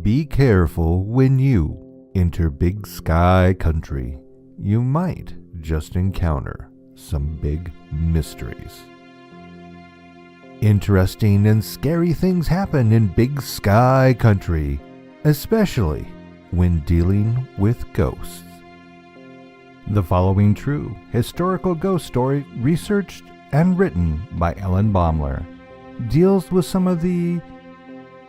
Be careful when you enter Big Sky Country. You might just encounter some big mysteries. Interesting and scary things happen in Big Sky Country, especially when dealing with ghosts. The following true historical ghost story, researched and written by Ellen Baumler, deals with some of the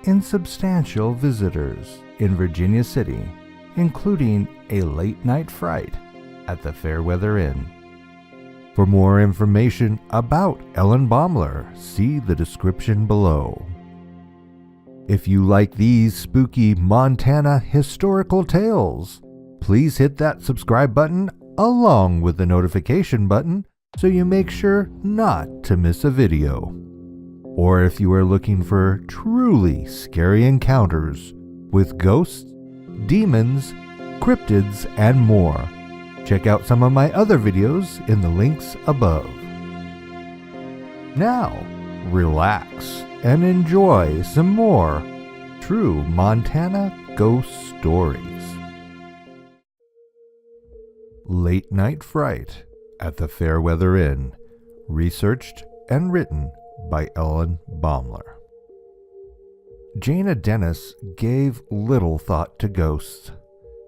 insubstantial visitors in Virginia City, including a late-night fright at the Fairweather Inn. For more information about Ellen Baumler, see the description below. If you like these spooky Montana historical tales, please hit that subscribe button along with the notification button so you make sure not to miss a video. Or if you are looking for truly scary encounters with ghosts, demons, cryptids, and more, check out some of my other videos in the links above. Now, relax and enjoy some more true Montana ghost stories. Late Night Fright at the Fairweather Inn, researched and written by Ellen Baumler. Jana Dennis gave little thought to ghosts.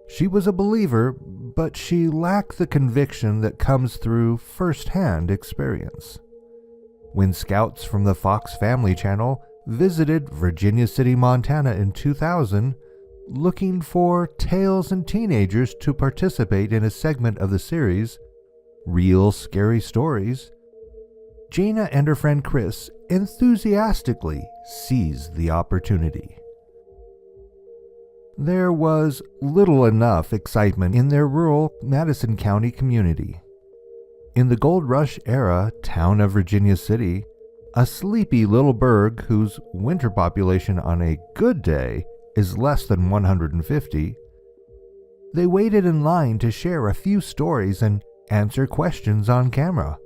She was a believer, but she lacked the conviction that comes through first-hand experience. When scouts from the Fox Family Channel visited Virginia City, Montana in 2000, looking for tales and teenagers to participate in a segment of the series, Real Scary Stories, Jana and her friend Chris enthusiastically seized the opportunity. There was little enough excitement in their rural Madison County community. In the Gold Rush era town of Virginia City, a sleepy little burg whose winter population on a good day is less than 150, they waited in line to share a few stories and answer questions on camera.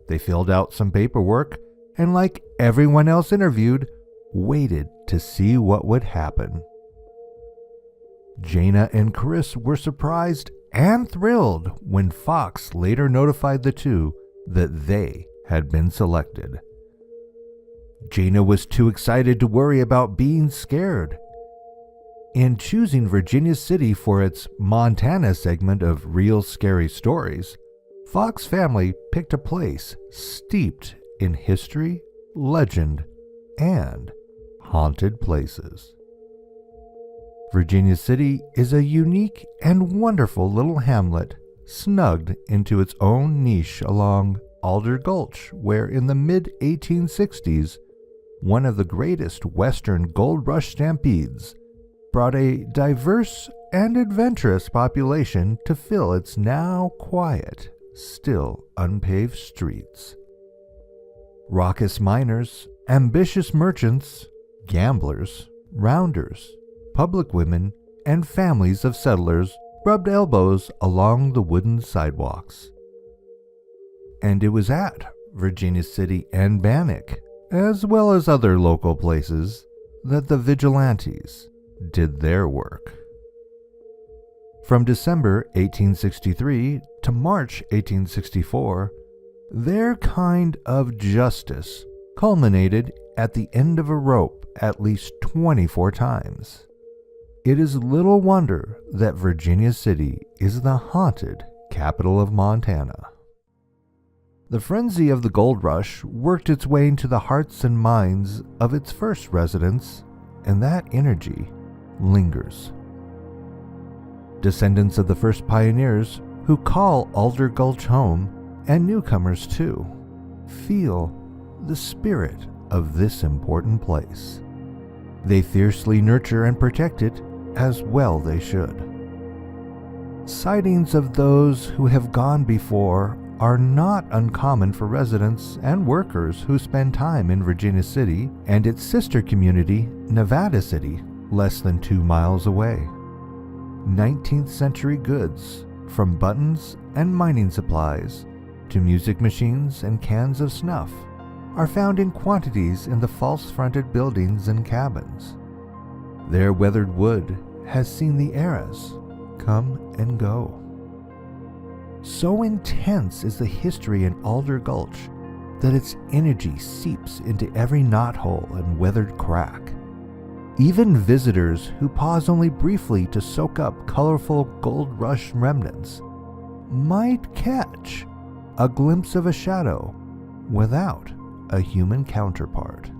They filled out some paperwork and, like everyone else interviewed, waited to see what would happen. Jana and Chris were surprised and thrilled when Fox later notified the two that they had been selected. Jana was too excited to worry about being scared. In choosing Virginia City for its Montana segment of Real Scary Stories, Fox Family picked a place steeped in history, legend, and haunted places. Virginia City is a unique and wonderful little hamlet snugged into its own niche along Alder Gulch, where in the mid-1860s, one of the greatest Western gold rush stampedes brought a diverse and adventurous population to fill its now quiet, still unpaved streets. Raucous miners, ambitious merchants, gamblers, rounders, public women, and families of settlers rubbed elbows along the wooden sidewalks. And it was at Virginia City and Bannock, as well as other local places, that the vigilantes did their work. From December 1863 to March 1864, their kind of justice culminated at the end of a rope at least 24 times. It is little wonder that Virginia City is the haunted capital of Montana. The frenzy of the gold rush worked its way into the hearts and minds of its first residents, and that energy lingers. Descendants of the first pioneers who call Alder Gulch home, and newcomers too, feel the spirit of this important place. They fiercely nurture and protect it, as well they should. Sightings of those who have gone before are not uncommon for residents and workers who spend time in Virginia City and its sister community, Nevada City, less than 2 miles away. 19th century goods, from buttons and mining supplies to music machines and cans of snuff, are found in quantities in the false-fronted buildings and cabins. Their weathered wood has seen the eras come and go. So intense is the history in Alder Gulch that its energy seeps into every knothole and weathered crack. Even visitors who pause only briefly to soak up colorful gold rush remnants might catch a glimpse of a shadow without a human counterpart.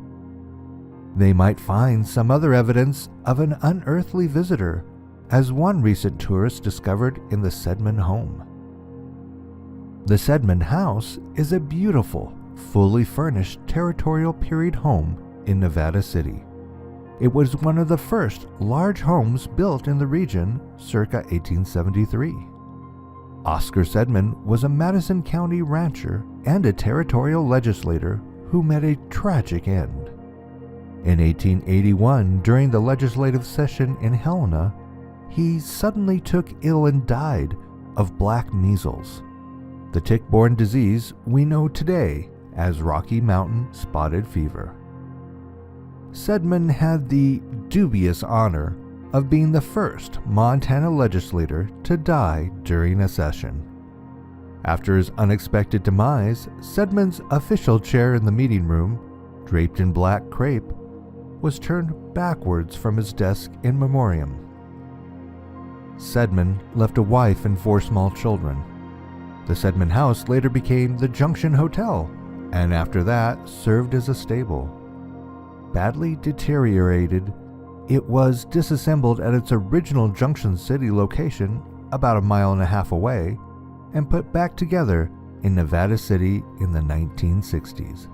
They might find some other evidence of an unearthly visitor, as one recent tourist discovered in the Sedman home. The Sedman House is a beautiful, fully furnished territorial period home in Nevada City. It was one of the first large homes built in the region circa 1873. Oscar Sedman was a Madison County rancher and a territorial legislator who met a tragic end. In 1881, during the legislative session in Helena, he suddenly took ill and died of black measles, the tick-borne disease we know today as Rocky Mountain spotted fever. Sedman had the dubious honor of being the first Montana legislator to die during a session. After his unexpected demise, Sedman's official chair in the meeting room, draped in black crepe, was turned backwards from his desk in memoriam. Sedman left a wife and 4 small children. The Sedman House later became the Junction Hotel, and after that served as a stable. Badly deteriorated, it was disassembled at its original Junction City location about 1.5 miles away and put back together in Nevada City in the 1960s.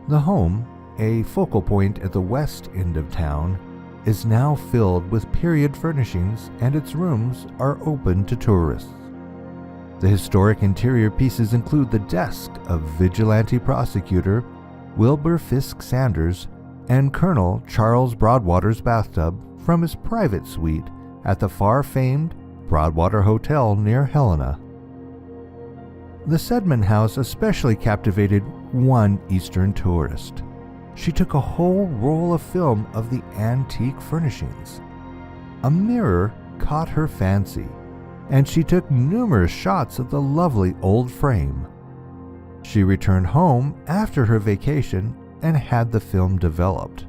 The home, a focal point at the west end of town, is now filled with period furnishings, and its rooms are open to tourists. The historic interior pieces include the desk of vigilante prosecutor Wilbur Fisk Sanders and Colonel Charles Broadwater's bathtub from his private suite at the far-famed Broadwater Hotel near Helena. The Sedman House especially captivated one Eastern tourist. She took a whole roll of film of the antique furnishings. A mirror caught her fancy, and she took numerous shots of the lovely old frame. She returned home after her vacation and had the film developed.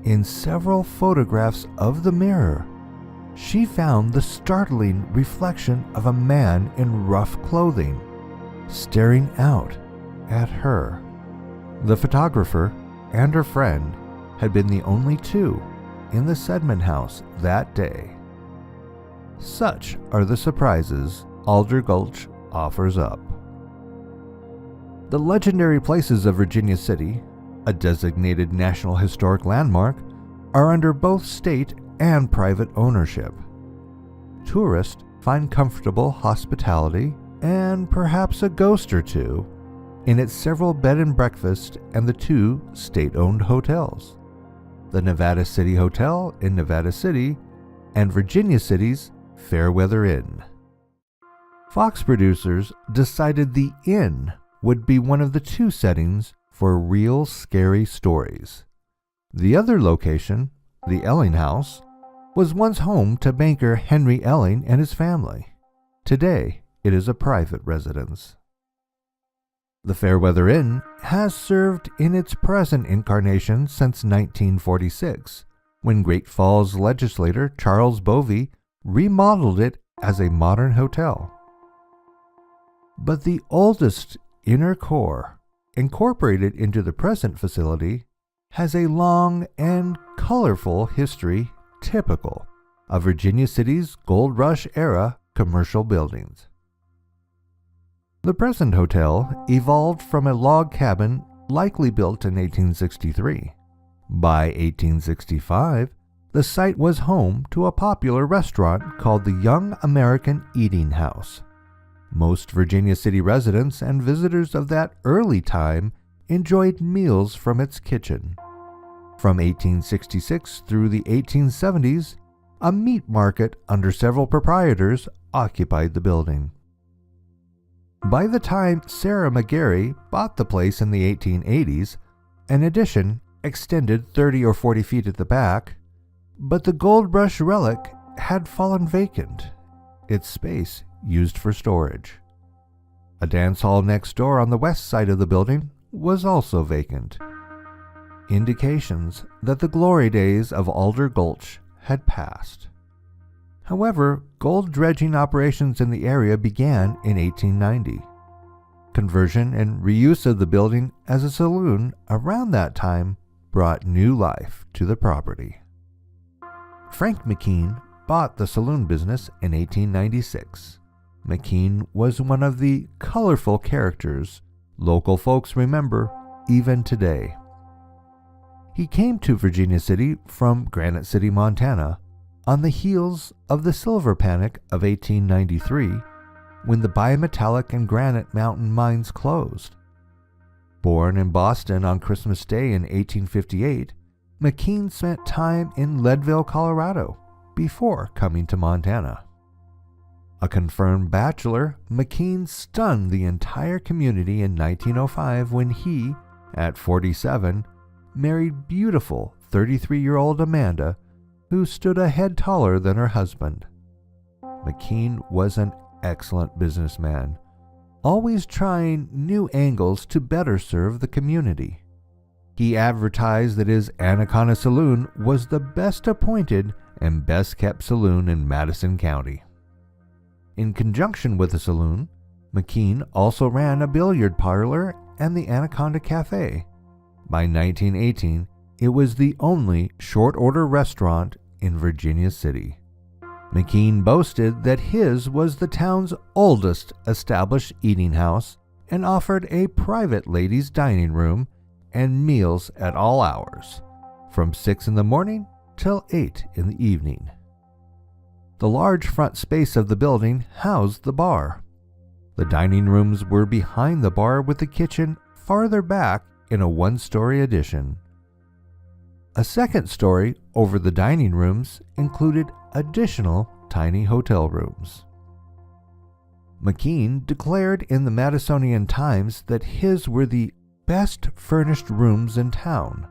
In several photographs of the mirror, she found the startling reflection of a man in rough clothing, staring out at her. The photographer and her friend had been the only 2 in the Sedman House that day. Such are the surprises Alder Gulch offers up. The legendary places of Virginia City, a designated National Historic Landmark, are under both state and private ownership. Tourists find comfortable hospitality and perhaps a ghost or 2 in its several bed and breakfast and the 2 state-owned hotels, the Nevada City Hotel in Nevada City and Virginia City's Fairweather Inn. Fox producers decided the Inn would be one of the 2 settings for real scary stories. The other location, the Elling House, was once home to banker Henry Elling and his family. Today, it is a private residence. The Fairweather Inn has served in its present incarnation since 1946, when Great Falls legislator Charles Bovee remodeled it as a modern hotel. But the oldest inner core, incorporated into the present facility, has a long and colorful history typical of Virginia City's Gold Rush era commercial buildings. The present hotel evolved from a log cabin likely built in 1863. By 1865, the site was home to a popular restaurant called the Young American Eating House. Most Virginia City residents and visitors of that early time enjoyed meals from its kitchen. From 1866 through the 1870s, a meat market under several proprietors occupied the building. By the time Sarah McGarry bought the place in the 1880s, an addition extended 30 or 40 feet at the back, but the Gold Rush relic had fallen vacant, its space used for storage. A dance hall next door on the west side of the building was also vacant. Indications that the glory days of Alder Gulch had passed. However, gold dredging operations in the area began in 1890. Conversion and reuse of the building as a saloon around that time brought new life to the property. Frank McKean bought the saloon business in 1896. McKean was one of the colorful characters local folks remember even today. He came to Virginia City from Granite City, Montana, on the heels of the silver panic of 1893, when the bimetallic and granite mountain mines closed. Born in Boston on Christmas Day in 1858, McKean spent time in Leadville, Colorado, before coming to Montana. A confirmed bachelor, McKean stunned the entire community in 1905 when he, at 47, married beautiful 33-year-old Amanda, who stood a head taller than her husband. McKean was an excellent businessman, always trying new angles to better serve the community. He advertised that his Anaconda Saloon was the best appointed and best kept saloon in Madison County. In conjunction with the saloon, McKean also ran a billiard parlor and the Anaconda Cafe. By 1918, it was the only short-order restaurant in Virginia City. McKean boasted that his was the town's oldest established eating house and offered a private ladies' dining room and meals at all hours, from 6 in the morning till 8 in the evening. The large front space of the building housed the bar. The dining rooms were behind the bar with the kitchen farther back in a one-story addition. A second story over the dining rooms included additional tiny hotel rooms. McKean declared in the Madisonian Times that his were the best furnished rooms in town.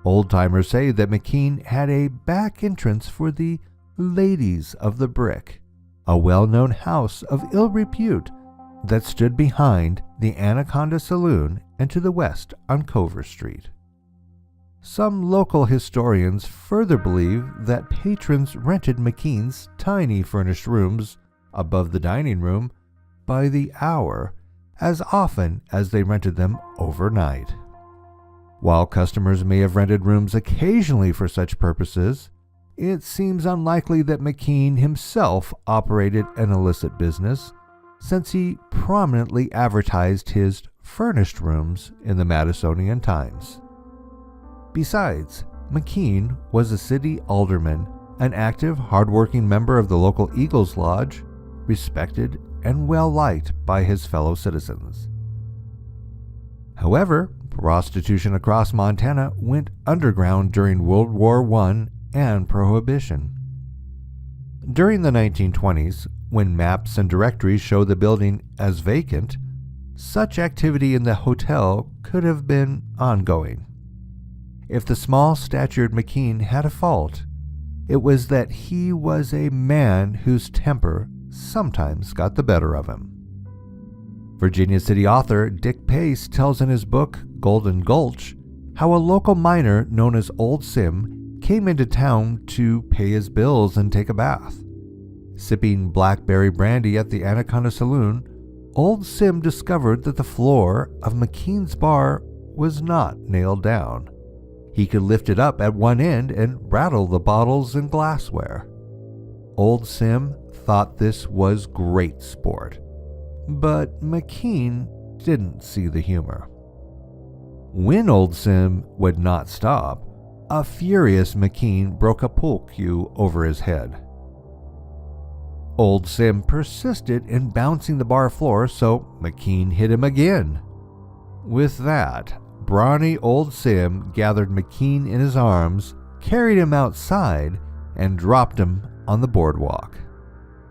Old-timers say that McKean had a back entrance for the Ladies of the Brick, a well-known house of ill repute that stood behind the Anaconda Saloon and to the west on Cover Street. Some local historians further believe that patrons rented McKean's tiny furnished rooms above the dining room by the hour as often as they rented them overnight. While customers may have rented rooms occasionally for such purposes, it seems unlikely that McKean himself operated an illicit business, since he prominently advertised his furnished rooms in the Madisonian Times. Besides, McKean was a city alderman, an active, hardworking member of the local Eagles Lodge, respected and well-liked by his fellow citizens. However, prostitution across Montana went underground during World War I and Prohibition. During the 1920s, when maps and directories show the building as vacant, such activity in the hotel could have been ongoing. If the small-statured McKean had a fault, it was that he was a man whose temper sometimes got the better of him. Virginia City author Dick Pace tells in his book Golden Gulch how a local miner known as Old Sim came into town to pay his bills and take a bath. Sipping blackberry brandy at the Anaconda Saloon, Old Sim discovered that the floor of McKean's bar was not nailed down. He could lift it up at one end and rattle the bottles and glassware. Old Sim thought this was great sport, but McKean didn't see the humor. When Old Sim would not stop, a furious McKean broke a pool cue over his head. Old Sim persisted in bouncing the bar floor, so McKean hit him again. With that, brawny Old Sim gathered McKean in his arms, carried him outside, and dropped him on the boardwalk.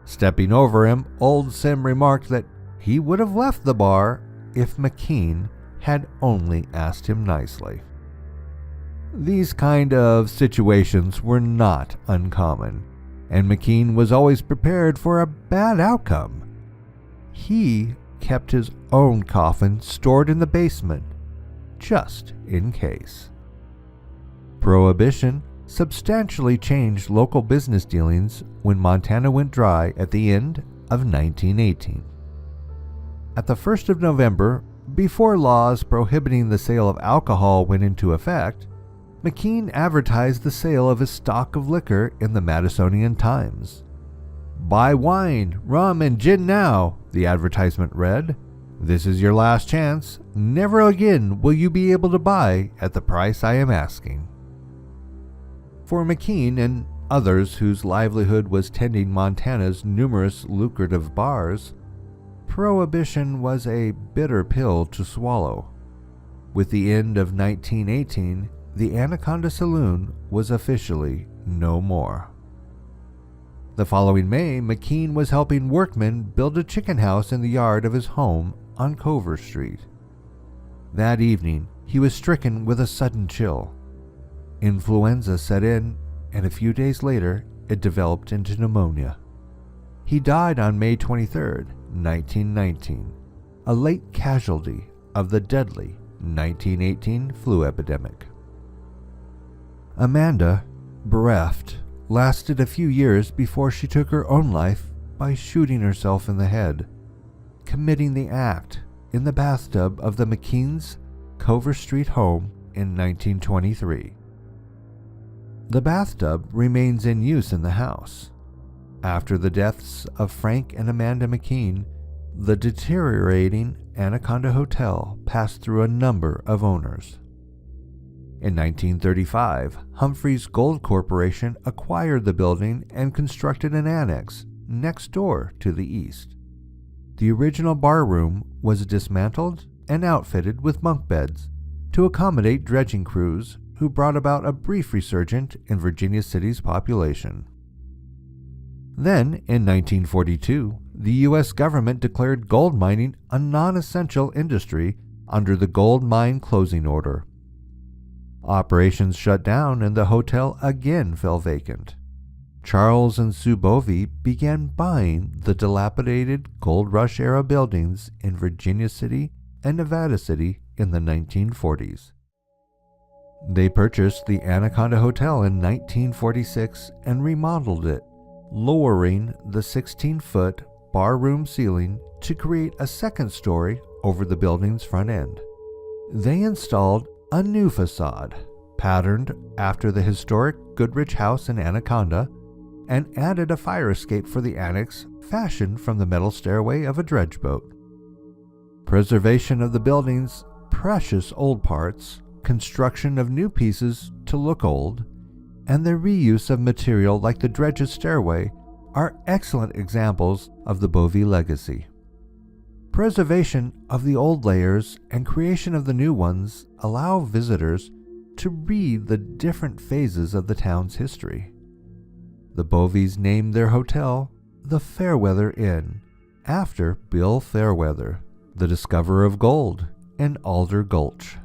Stepping over him, Old Sim remarked that he would have left the bar if McKean had only asked him nicely. These kind of situations were not uncommon, and McKean was always prepared for a bad outcome. He kept his own coffin stored in the basement, just in case. Prohibition substantially changed local business dealings when Montana went dry at the end of 1918. At the 1st of November, before laws prohibiting the sale of alcohol went into effect, McKean advertised the sale of his stock of liquor in the Madisonian Times. "Buy wine, rum, and gin now," the advertisement read. "This is your last chance. Never again will you be able to buy at the price I am asking." For McKean and others whose livelihood was tending Montana's numerous lucrative bars, Prohibition was a bitter pill to swallow. With the end of 1918, the Anaconda Saloon was officially no more. The following May, McKean was helping workmen build a chicken house in the yard of his home on Cover Street. That evening, he was stricken with a sudden chill. Influenza set in, and a few days later, it developed into pneumonia. He died on May 23, 1919, a late casualty of the deadly 1918 flu epidemic. Amanda, bereft, lasted a few years before she took her own life by shooting herself in the head, committing the act in the bathtub of the McKean's Cover Street home in 1923. The bathtub remains in use in the house. After the deaths of Frank and Amanda McKean, the deteriorating Anaconda Hotel passed through a number of owners. In 1935, Humphreys Gold Corporation acquired the building and constructed an annex next door to the east. The original bar room was dismantled and outfitted with bunk beds to accommodate dredging crews who brought about a brief resurgence in Virginia City's population. Then, in 1942, the U.S. government declared gold mining a non-essential industry under the Gold Mine Closing Order. Operations shut down and the hotel again fell vacant. Charles and Sue Bovey began buying the dilapidated Gold Rush-era buildings in Virginia City and Nevada City in the 1940s. They purchased the Anaconda Hotel in 1946 and remodeled it, lowering the 16-foot bar-room ceiling to create a second story over the building's front end. They installed a new facade, patterned after the historic Goodrich House in Anaconda, and added a fire escape for the annex fashioned from the metal stairway of a dredge boat. Preservation of the building's precious old parts, construction of new pieces to look old, and the reuse of material like the dredge's stairway are excellent examples of the Bovey legacy. Preservation of the old layers and creation of the new ones allow visitors to read the different phases of the town's history. The Boveys named their hotel the Fairweather Inn, after Bill Fairweather, the discoverer of gold in Alder Gulch.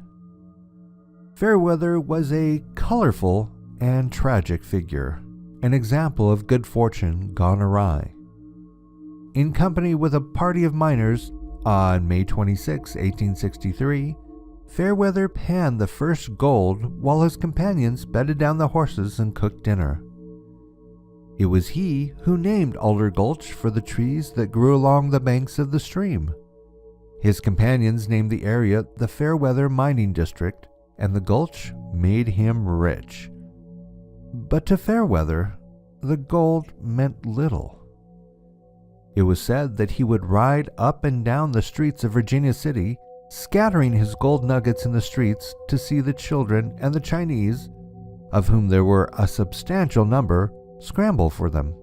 Fairweather was a colorful and tragic figure, an example of good fortune gone awry. In company with a party of miners, on May 26, 1863, Fairweather panned the first gold while his companions bedded down the horses and cooked dinner. It was he who named Alder Gulch for the trees that grew along the banks of the stream. His companions named the area the Fairweather Mining District, and the gulch made him rich. But to Fairweather, the gold meant little. It was said that he would ride up and down the streets of Virginia City, scattering his gold nuggets in the streets to see the children and the Chinese, of whom there were a substantial number, scramble for them.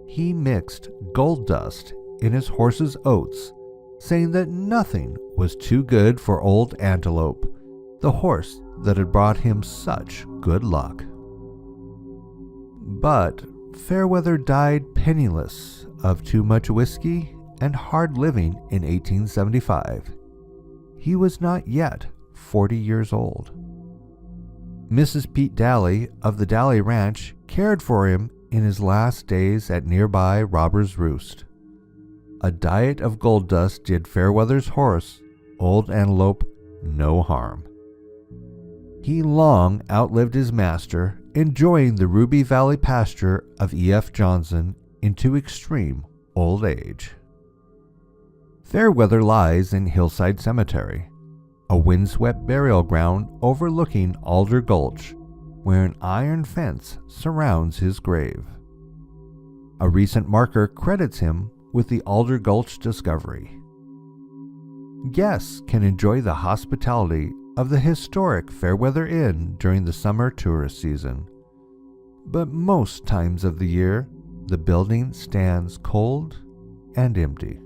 He mixed gold dust in his horse's oats, saying that nothing was too good for old Antelope, the horse that had brought him such good luck. But Fairweather died penniless of too much whiskey and hard living in 1875. He was not yet 40 years old. Mrs. Pete Daly of the Daly Ranch cared for him in his last days at nearby Robber's Roost. A diet of gold dust did Fairweather's horse, Old Antelope, no harm. He long outlived his master, enjoying the Ruby Valley pasture of E.F. Johnson into extreme old age. Fairweather lies in Hillside Cemetery, a windswept burial ground overlooking Alder Gulch, where an iron fence surrounds his grave. A recent marker credits him with the Alder Gulch discovery. Guests can enjoy the hospitality of the historic Fairweather Inn during the summer tourist season, but most times of the year, the building stands cold and empty.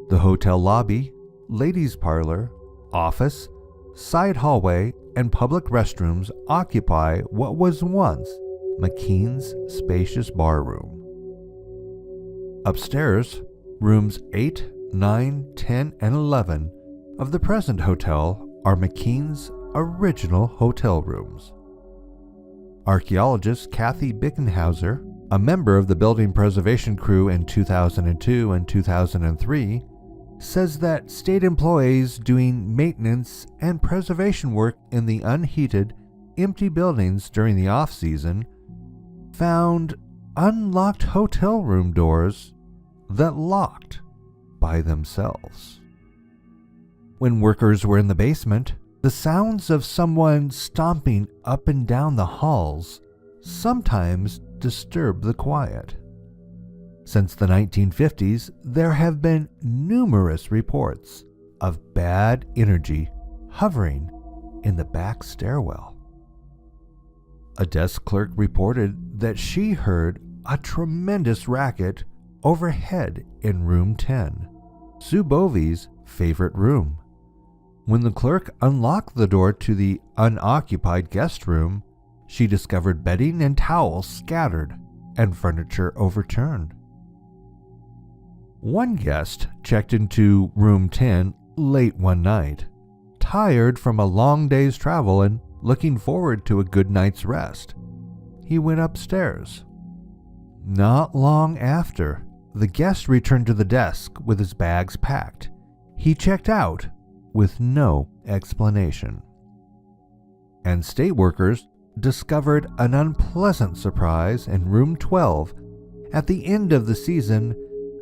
The hotel lobby, ladies' parlor, office, side hallway, and public restrooms occupy what was once McKean's spacious bar room. Upstairs, rooms 8, 9, 10, and 11 of the present hotel are McKean's original hotel rooms. Archaeologist Kathy Bickenhauser, a member of the building preservation crew in 2002 and 2003, says that state employees doing maintenance and preservation work in the unheated, empty buildings during the off-season found unlocked hotel room doors that locked by themselves. When workers were in the basement, the sounds of someone stomping up and down the halls sometimes disturbed the quiet. Since the 1950s, there have been numerous reports of bad energy hovering in the back stairwell. A desk clerk reported that she heard a tremendous racket overhead in room 10, Sue Bovey's favorite room. When the clerk unlocked the door to the unoccupied guest room, she discovered bedding and towels scattered and furniture overturned. One guest checked into room 10 late one night, tired from a long day's travel and looking forward to a good night's rest. He went upstairs. Not long after, the guest returned to the desk with his bags packed. He checked out with no explanation. And state workers discovered an unpleasant surprise in room 12 at the end of the season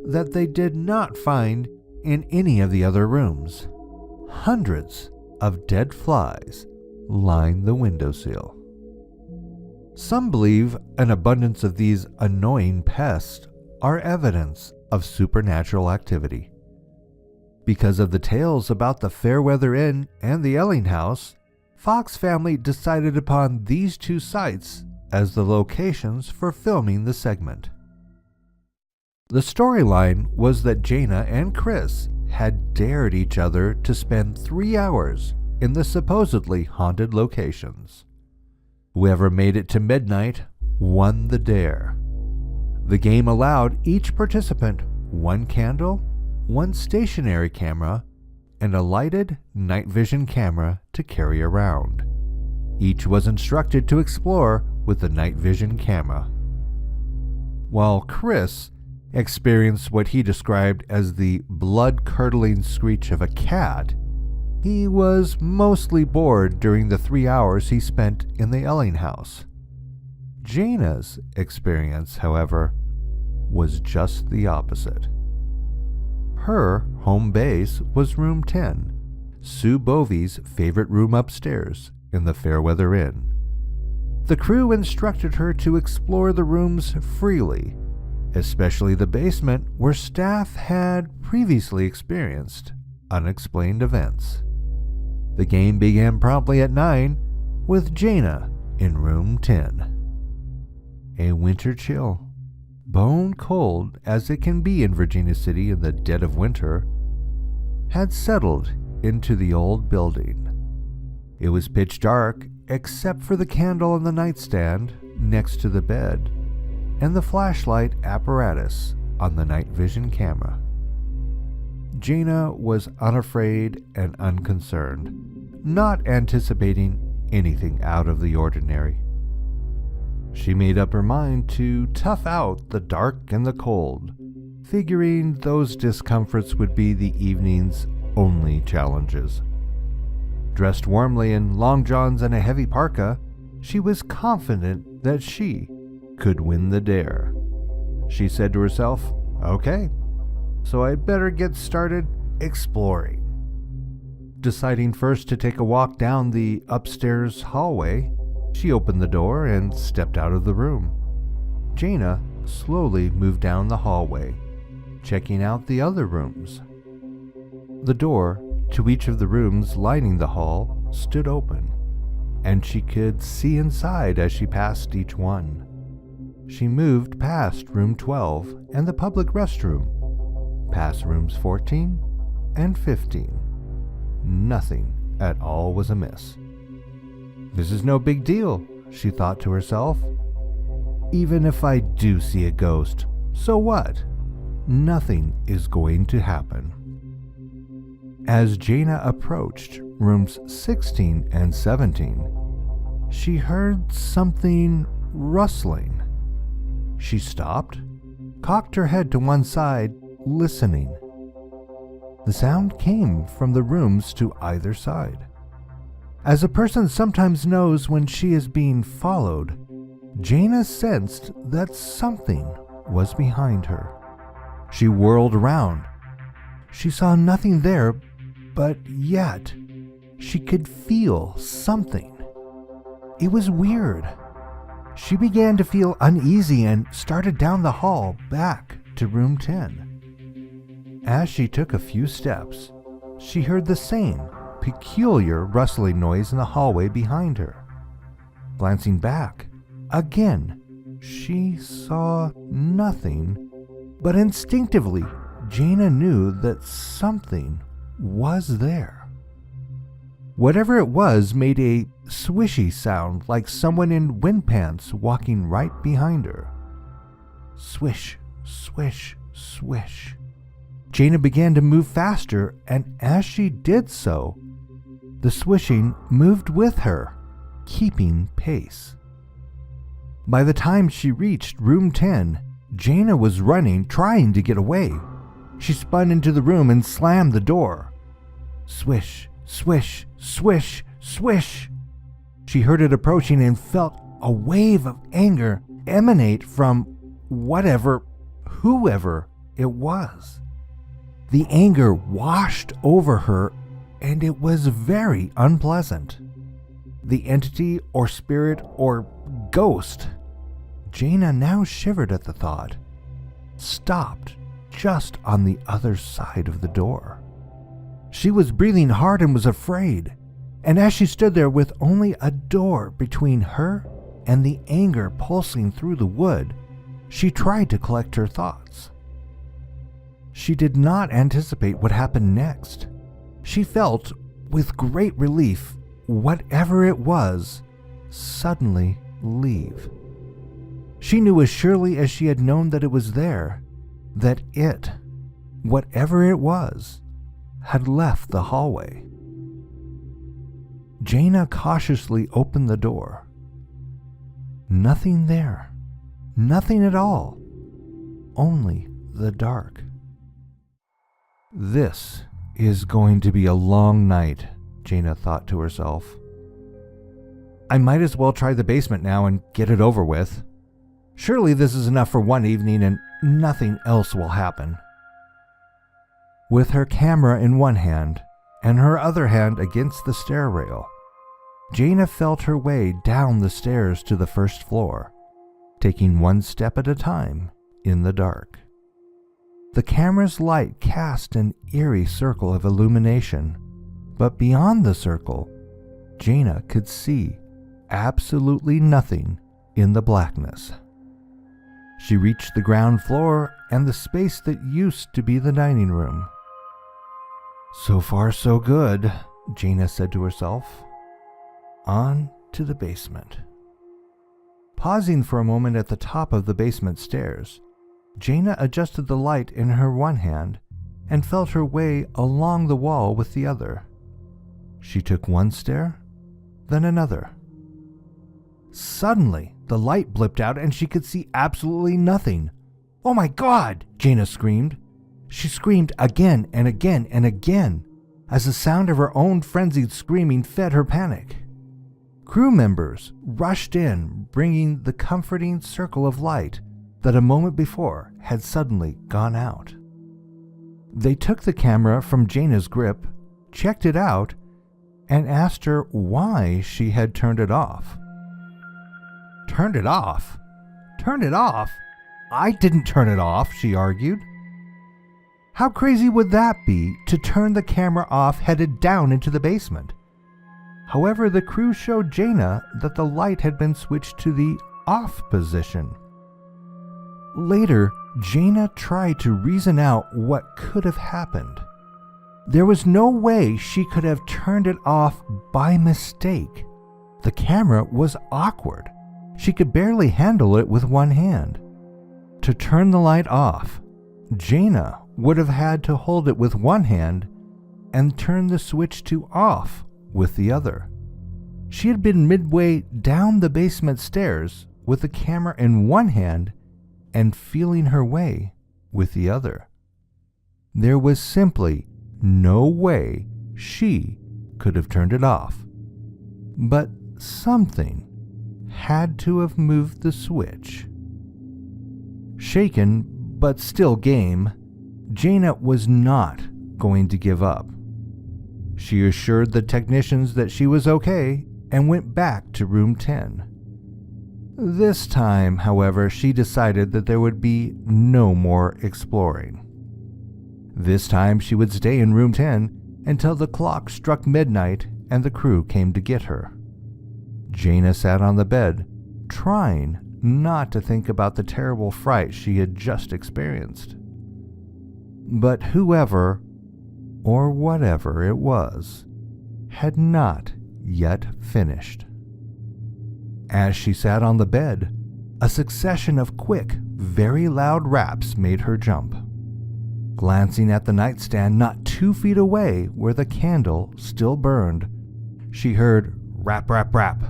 that they did not find in any of the other rooms. Hundreds of dead flies lined the windowsill. Some believe an abundance of these annoying pests are evidence of supernatural activity. Because of the tales about the Fairweather Inn and the Elling House, Fox family decided upon these two sites as the locations for filming the segment. The storyline was that Jana and Chris had dared each other to spend 3 hours in the supposedly haunted locations. Whoever made it to midnight won the dare. The game allowed each participant one candle, one stationary camera, and a lighted night vision camera to carry around. Each was instructed to explore with the night vision camera. While Chris experienced what he described as the blood-curdling screech of a cat, he was mostly bored during the 3 hours he spent in the Elling house. Jana's experience, however, was just the opposite. Her home base was room 10, Sue Bovey's favorite room upstairs in the Fairweather Inn. The crew instructed her to explore the rooms freely, especially the basement where staff had previously experienced unexplained events. The game began promptly at 9 with Jana in room 10. A winter chill, bone cold as it can be in Virginia City in the dead of winter, had settled into the old building. It was pitch dark except for the candle on the nightstand next to the bed and the flashlight apparatus on the night vision camera. Jana was unafraid and unconcerned, not anticipating anything out of the ordinary. She made up her mind to tough out the dark and the cold, figuring those discomforts would be the evening's only challenges. Dressed warmly in long johns and a heavy parka, she was confident that she could win the dare. She said to herself, "Okay, so I'd better get started exploring." Deciding first to take a walk down the upstairs hallway, she opened the door and stepped out of the room. Jaina slowly moved down the hallway, checking out the other rooms. The door to each of the rooms lining the hall stood open, and she could see inside as she passed each one. She moved past room 12 and the public restroom, past rooms 14 and 15. Nothing at all was amiss. "This is no big deal," she thought to herself. "Even if I do see a ghost, so what? Nothing is going to happen." As Jaina approached rooms 16 and 17, she heard something rustling. She stopped, cocked her head to one side, listening. The sound came from the rooms to either side. As a person sometimes knows when she is being followed, Jaina sensed that something was behind her. She whirled around. She saw nothing there, but yet she could feel something. It was weird. She began to feel uneasy and started down the hall back to room 10. As she took a few steps, she heard the same peculiar rustling noise in the hallway behind her. Glancing back, again, she saw nothing, but instinctively, Jaina knew that something was there. Whatever it was made a swishy sound like someone in wind pants walking right behind her. Swish, swish, swish. Jaina began to move faster, and as she did so, the swishing moved with her, keeping pace. By the time she reached room 10, Jaina was running, trying to get away. She spun into the room and slammed the door. Swish, swish, swish, swish. She heard it approaching and felt a wave of anger emanate from whoever it was. The anger washed over her, and it was very unpleasant. The entity or spirit or ghost, Jaina now shivered at the thought, stopped just on the other side of the door. She was breathing hard and was afraid, and as she stood there with only a door between her and the anger pulsing through the wood, she tried to collect her thoughts. She did not anticipate what happened next. She felt, with great relief, whatever it was suddenly leave. She knew as surely as she had known that it was there, that it, whatever it was, had left the hallway. Jaina cautiously opened the door. Nothing there. Nothing at all. Only the dark. This is going to be a long night, Jaina thought to herself. I might as well try the basement now and get it over with. Surely this is enough for one evening and nothing else will happen. With her camera in one hand and her other hand against the stair rail, Jaina felt her way down the stairs to the first floor, taking one step at a time in the dark. The camera's light cast an eerie circle of illumination, but beyond the circle, Jaina could see absolutely nothing in the blackness. She reached the ground floor and the space that used to be the dining room. So far so good, Jaina said to herself. On to the basement. Pausing for a moment at the top of the basement stairs, Jaina adjusted the light in her one hand and felt her way along the wall with the other. She took one stair, then another. Suddenly, the light blipped out and she could see absolutely nothing. "Oh my God!" Jaina screamed. She screamed again and again and again, as the sound of her own frenzied screaming fed her panic. Crew members rushed in, bringing the comforting circle of light that a moment before had suddenly gone out. They took the camera from Jaina's grip, checked it out, and asked her why she had turned it off. "Turned it off? Turned it off? I didn't turn it off," she argued. How crazy would that be to turn the camera off headed down into the basement? However, the crew showed Jaina that the light had been switched to the off position. Later, Jaina tried to reason out what could have happened. There was no way she could have turned it off by mistake. The camera was awkward. She could barely handle it with one hand. To turn the light off, Jaina would have had to hold it with one hand and turn the switch to off with the other. She had been midway down the basement stairs with the camera in one hand and feeling her way with the other. There was simply no way she could have turned it off. But something had to have moved the switch. Shaken, but still game, Jaina was not going to give up. She assured the technicians that she was okay and went back to room 10. This time, however, she decided that there would be no more exploring. This time she would stay in room 10 until the clock struck midnight and the crew came to get her. Jaina sat on the bed, trying not to think about the terrible fright she had just experienced. But whoever, or whatever it was, had not yet finished. As she sat on the bed, a succession of quick, very loud raps made her jump. Glancing at the nightstand not 2 feet away where the candle still burned, she heard rap, rap, rap.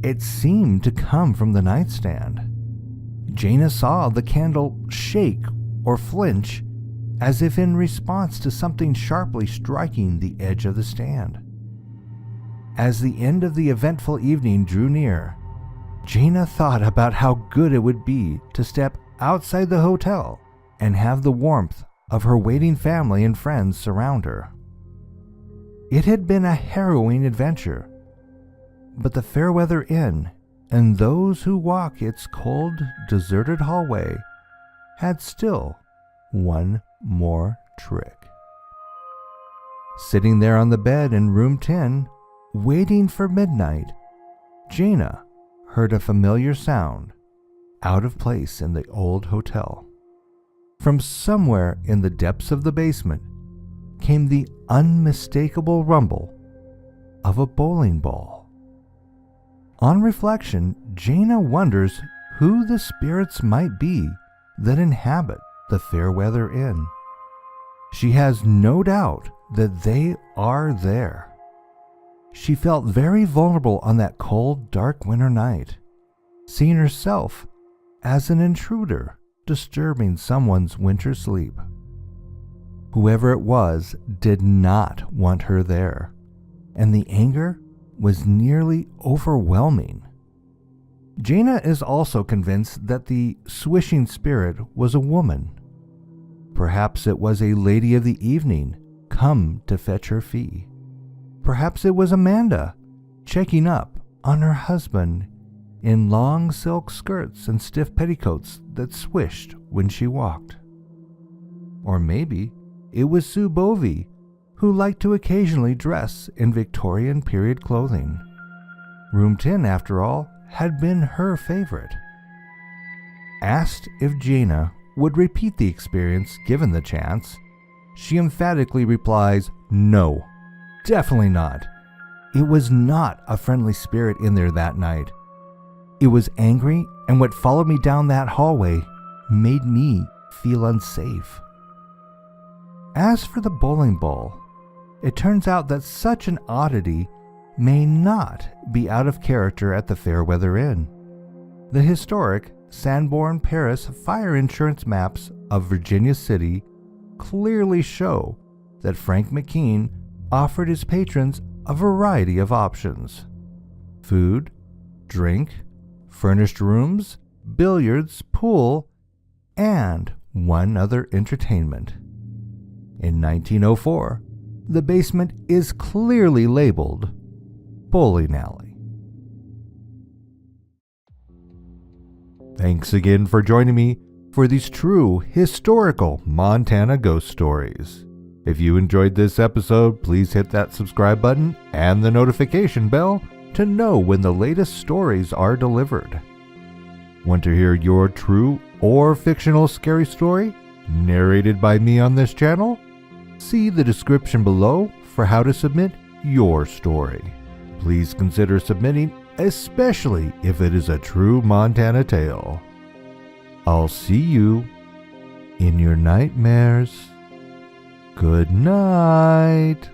It seemed to come from the nightstand. Jaina saw the candle shake or flinch as if in response to something sharply striking the edge of the stand. As the end of the eventful evening drew near, Jaina thought about how good it would be to step outside the hotel and have the warmth of her waiting family and friends surround her. It had been a harrowing adventure, but the Fairweather Inn and those who walk its cold, deserted hallway had still one more trick. Sitting there on the bed in room 10, waiting for midnight, Jaina heard a familiar sound, out of place in the old hotel. From somewhere in the depths of the basement came the unmistakable rumble of a bowling ball. On reflection, Jaina wonders who the spirits might be that inhabit the Fairweather Inn. She has no doubt that they are there. She felt very vulnerable on that cold, dark winter night, seeing herself as an intruder disturbing someone's winter sleep. Whoever it was did not want her there, and the anger was nearly overwhelming. Jaina is also convinced that the swishing spirit was a woman. Perhaps it was a lady of the evening come to fetch her fee. Perhaps it was Amanda checking up on her husband in long silk skirts and stiff petticoats that swished when she walked. Or maybe it was Sue Bovey, who liked to occasionally dress in Victorian period clothing. Room 10, after all, had been her favorite. Asked if Jaina would repeat the experience given the chance, she emphatically replies, "No, definitely not. It was not a friendly spirit in there that night. It was angry, and what followed me down that hallway made me feel unsafe." As for the bowling ball, it turns out that such an oddity may not be out of character at the Fairweather Inn. The historic Sanborn Paris fire insurance maps of Virginia City clearly show that Frank McKean offered his patrons a variety of options: food, drink, furnished rooms, billiards, pool, and one other entertainment. In 1904, the basement is clearly labeled bowling alley. Thanks again for joining me for these true historical Montana ghost stories. If you enjoyed this episode, please hit that subscribe button and the notification bell to know when the latest stories are delivered. Want to hear your true or fictional scary story narrated by me on this channel? See the description below for how to submit your story. Please consider submitting, especially if it is a true Montana tale. I'll see you in your nightmares. Good night.